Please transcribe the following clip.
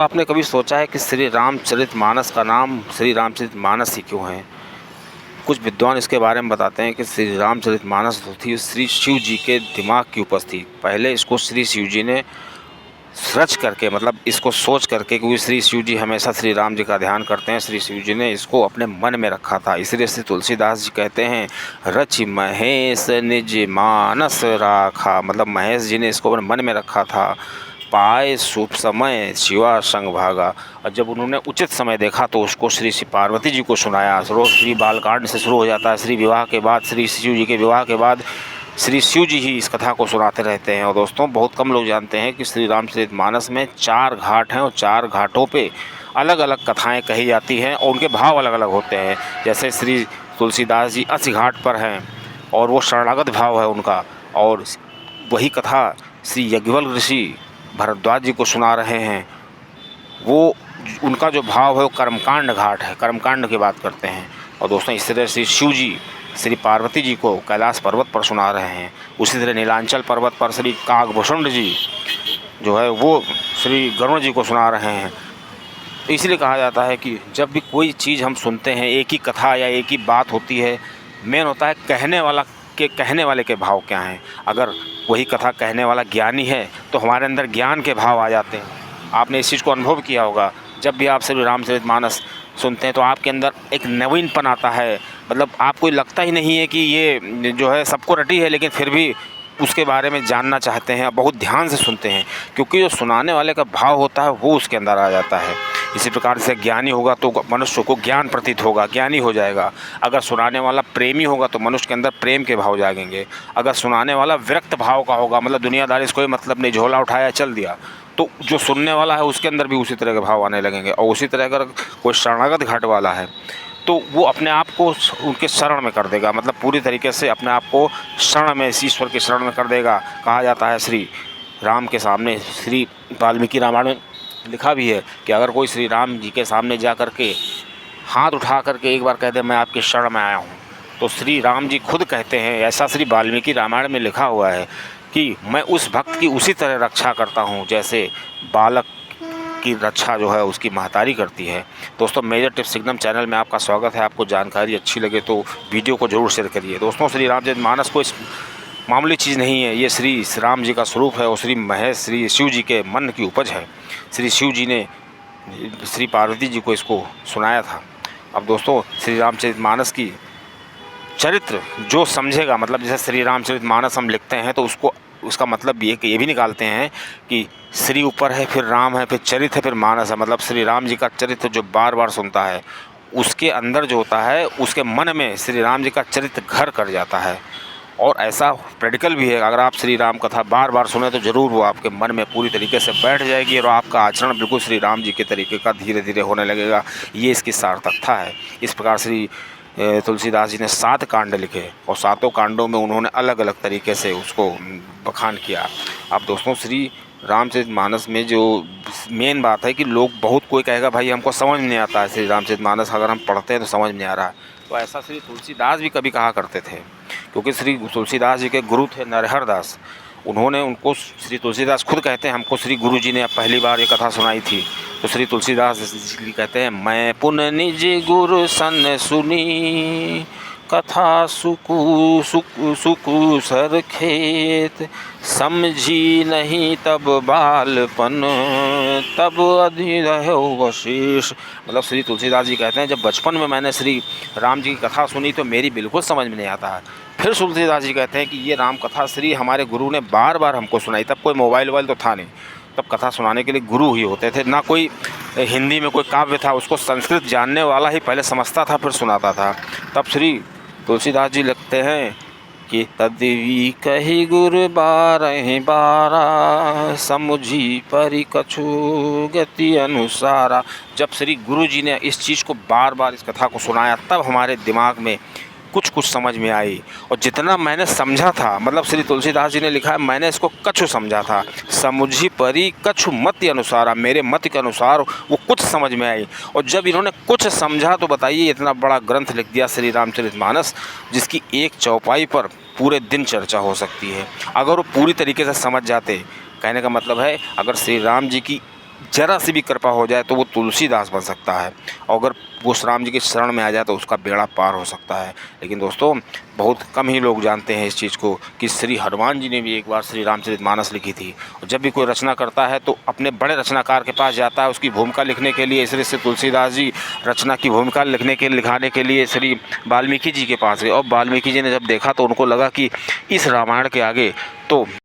आपने कभी सोचा है कि श्री रामचरितमानस का नाम श्री रामचरितमानस ही क्यों है? कुछ विद्वान इसके बारे में बताते हैं कि श्री रामचरितमानस जो थी श्री शिव जी के दिमाग की उपज थी। पहले इसको श्री शिव जी ने रच करके, मतलब इसको सोच करके, क्योंकि श्री शिव जी हमेशा श्री राम जी का ध्यान करते हैं, श्री शिव जी ने इसको अपने मन में रखा था। इसलिए श्री तुलसीदास जी कहते हैं, रच महेश निज मानस राखा, मतलब महेश जी ने इसको अपने मन में रखा था। पाए शुभ समय शिवा संग भागा, और जब उन्होंने उचित समय देखा तो उसको श्री पार्वती जी को सुनाया। रोज श्री बालकांड से शुरू हो जाता है। श्री विवाह के बाद, श्री शिव जी के विवाह के बाद श्री शिव जी ही इस कथा को सुनाते रहते हैं। और दोस्तों, बहुत कम लोग जानते हैं कि श्री रामचरितमानस में 4 घाट हैं और 4 घाटों पे अलग अलग कथाएं कही जाती हैं और उनके भाव अलग अलग होते हैं। जैसे श्री तुलसीदास जी अस्य घाट पर हैं और वो शरणागत भाव है उनका, और वही कथा श्री याज्ञवल्क्य ऋषि भरद्वाज जी को सुना रहे हैं, वो उनका जो भाव है वो कर्मकांड घाट है, कर्मकांड की बात करते हैं। और दोस्तों, इस तरह से शिव जी श्री पार्वती जी को कैलाश पर्वत पर सुना रहे हैं। उसी तरह नीलांचल पर्वत पर श्री काकभूषण जी जो है वो श्री गरुण जी को सुना रहे हैं। इसलिए कहा जाता है कि जब भी कोई चीज़ हम सुनते हैं, एक ही कथा या एक ही बात होती है, मेन होता है कहने वाले के भाव क्या हैं। अगर वही कथा कहने वाला ज्ञानी है तो हमारे अंदर ज्ञान के भाव आ जाते हैं। आपने इस चीज़ को अनुभव किया होगा, जब भी आप श्री रामचरितमानस सुनते हैं तो आपके अंदर एक नवीनपन आता है। मतलब आपको लगता ही नहीं है कि ये जो है सबको रटी है, लेकिन फिर भी उसके बारे में जानना चाहते हैं, बहुत ध्यान से सुनते हैं, क्योंकि जो सुनाने वाले का भाव होता है वो उसके अंदर आ जाता है। इसी प्रकार से ज्ञानी होगा तो मनुष्य को ज्ञान प्रतीत होगा, ज्ञानी हो जाएगा। अगर सुनाने वाला प्रेमी होगा तो मनुष्य के अंदर प्रेम के भाव जागेंगे। अगर सुनाने वाला विरक्त भाव का होगा, मतलब दुनियादारी से कोई मतलब नहीं, झोला उठाया चल दिया, तो जो सुनने वाला है उसके अंदर भी उसी तरह के भाव आने लगेंगे। और उसी तरह अगर कोई शरणागत घाट वाला है तो वो अपने आप को उनके शरण में कर देगा, मतलब पूरी तरीके से अपने आप को शरण में, ईश्वर के शरण में कर देगा। कहा जाता है श्री राम के सामने, श्री वाल्मीकि रामायण में लिखा भी है कि अगर कोई श्री राम जी के सामने जा कर के हाथ उठा करके एक बार कह दे मैं आपके शरण में आया हूँ, तो श्री राम जी खुद कहते हैं, ऐसा श्री वाल्मीकि रामायण में लिखा हुआ है कि मैं उस भक्त की उसी तरह रक्षा करता हूँ जैसे बालक की रक्षा जो है उसकी महतारी करती है। दोस्तों, मेजर टिप्स सिग्नम चैनल में आपका स्वागत है। आपको जानकारी अच्छी लगे तो वीडियो को जरूर शेयर करिए। दोस्तों, श्री रामचरितमानस को इस मामूली चीज़ नहीं है, ये श्री राम जी का स्वरूप है और श्री शिव जी के मन की उपज है। श्री शिव जी ने श्री पार्वती जी को इसको सुनाया था। अब दोस्तों, श्री रामचरितमानस की चरित्र जो समझेगा, मतलब जैसे श्री रामचरितमानस हम लिखते हैं तो उसका मतलब ये भी निकालते हैं कि श्री ऊपर है, फिर राम है, फिर चरित्र है, फिर मानस है। मतलब श्री राम जी का चरित्र जो बार बार सुनता है उसके अंदर जो होता है उसके मन में श्री राम जी का चरित्र घर कर जाता है। और ऐसा प्रैक्टिकल भी है, अगर आप श्री राम कथा बार बार सुने तो ज़रूर वो आपके मन में पूरी तरीके से बैठ जाएगी और आपका आचरण बिल्कुल श्री राम जी के तरीके का धीरे धीरे होने लगेगा। ये इसकी सार्थकता है। इस प्रकार श्री तुलसीदास जी ने 7 कांड लिखे और 7 कांडों में उन्होंने अलग अलग तरीके से उसको बखान किया। अब दोस्तों, श्री रामचरितमानस में जो मेन बात है कि लोग, बहुत कोई कहेगा भाई हमको समझ नहीं आता है श्री रामचरितमानस, अगर हम पढ़ते हैं तो समझ नहीं आ रहा है। तो ऐसा श्री तुलसीदास भी कभी कहा करते थे, क्योंकि श्री तुलसीदास जी के गुरु थे नरहर दास। उन्होंने उनको, श्री तुलसीदास खुद कहते हैं हमको श्री गुरु जी ने पहली बार ये कथा सुनाई थी। तो श्री तुलसीदास जी कहते हैं, मैं पुन निज गुरु सन सुनी कथा सुकु सर खेत, समझी नहीं तब बालपन तब अधि रहो वशेष। मतलब श्री तुलसीदास जी कहते हैं, जब बचपन में मैंने श्री राम जी की कथा सुनी तो मेरी बिल्कुल समझ में नहीं आता है। फिर तुलसीदास जी कहते हैं कि ये राम कथा श्री हमारे गुरु ने बार बार हमको सुनाई। तब कोई मोबाइल वोबाइल तो था नहीं, तब कथा सुनाने के लिए गुरु ही होते थे, ना कोई हिंदी में कोई काव्य था, उसको संस्कृत जानने वाला ही पहले समझता था फिर सुनाता था। तब श्री तुलसीदास जी लिखते हैं कि तद्वी कही गुरु 12 समुझी परि कछु गति अनुसारा। जब श्री गुरु जी ने इस चीज़ को बार बार, इस कथा को सुनाया, तब हमारे दिमाग में कुछ समझ में आई। और जितना मैंने समझा था, मतलब श्री तुलसीदास जी ने लिखा है, मैंने इसको कछु समझा था, समुझी परी कछु मत अनुसारा, मेरे मत के अनुसार वो कुछ समझ में आई। और जब इन्होंने कुछ समझा तो बताइए, इतना बड़ा ग्रंथ लिख दिया श्री रामचरितमानस, जिसकी एक चौपाई पर पूरे दिन चर्चा हो सकती है। अगर वो पूरी तरीके से समझ जाते, कहने का मतलब है अगर श्री राम जी की जरा सी भी कृपा हो जाए तो वो तुलसीदास बन सकता है, और अगर वो राम जी के शरण में आ जाए तो उसका बेड़ा पार हो सकता है। लेकिन दोस्तों बहुत कम ही लोग जानते हैं इस चीज़ को कि श्री हनुमान जी ने भी एक बार श्री रामचरितमानस लिखी थी। और जब भी कोई रचना करता है तो अपने बड़े रचनाकार के पास जाता है उसकी भूमिका लिखने के लिए। इसलिए श्री तुलसीदास जी रचना की भूमिका लिखाने के लिए श्री वाल्मीकि जी के पास गए, और वाल्मीकि जी ने जब देखा तो उनको लगा कि इस रामायण के आगे तो